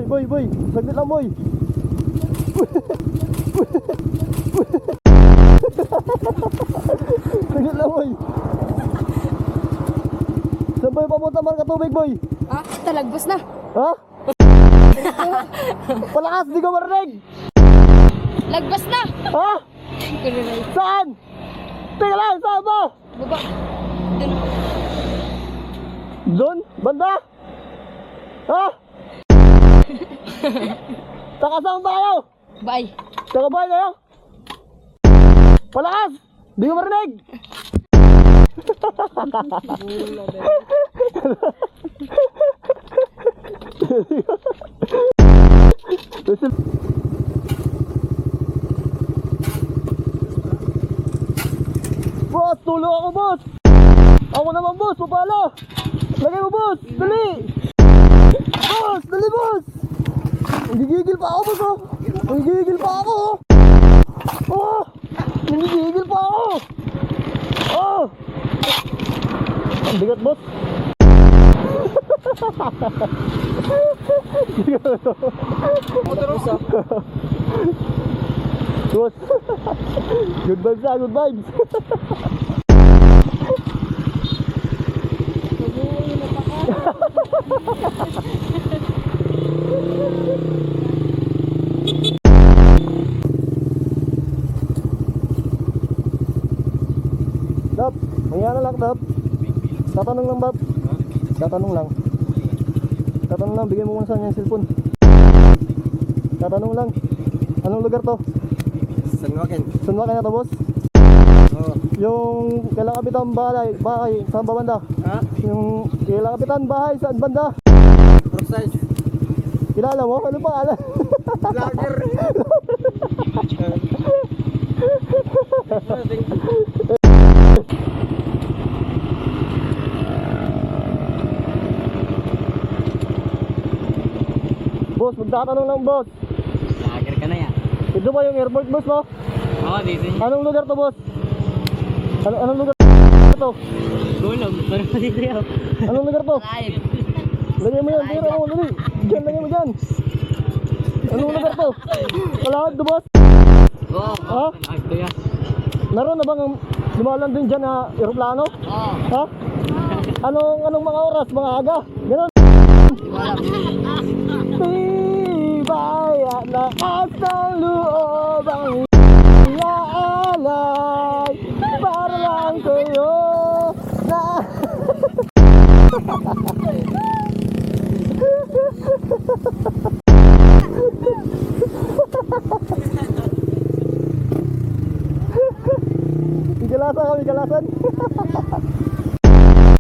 boy. Saglit lang, boy. Saglit lang, boy. Saan boy papunta man ka tubig, boy? Ah, talagbos na. Ha? Palakas, di ko marinig. Lagbas na. Ha? Saan? Teka lang, saan ba? Baba. Dun. Doon? Banda? Ha? Takasaan ba kayo? Bye. Takabay kayo? Palakas! Di ko marinig! Boss, tulong ako, boss! Ako naman, boss, papalo! Lagay mo, boss! Dali! Boss! Dali, boss! Nagigigil pa ako, boss, oh! Nagigigil pa ako, oh! Oh! Nagigigil pa ako! Oh! Ang bigat, boss! Boss! Good vibes, ah! Good vibes! Dap, mangyari lang, Dap. Tatanong lang, Dap. Tatanong lang, bigyan mo muna saan yung cellphone. Tatanong lang. Anong lugar to? Sanwakin. Sanwakin na to, boss? Oo. Yung kailang kapitan bahay, saan ba banda? Ha? Yung kailang kapitan bahay, saan banda? Precise. Kilala mo? Ano pa alam? Vlogger. Boss, magtatanong lang, boss. Lager ka na yan. Ito ba yung airport, boss, no? Oo, dito. Anong lugar to, boss? Anong lugar to? Gulog. Parang dito yan. Anong lugar to? Live. Lagyan mo yan, tira mo, dali. Diyan, lagyan mo dyan. Anong lugar to? Kalahad to, boss? Oo. Ha? Ito yan. Naroon na bang lumalan din dyan na aeroplano? Oo. Ha? Anong mga oras? Mga aga? Ganon? Tibay at lakas ng loob ang iaalay para lang sa'yo na... Galasan kami, galasan.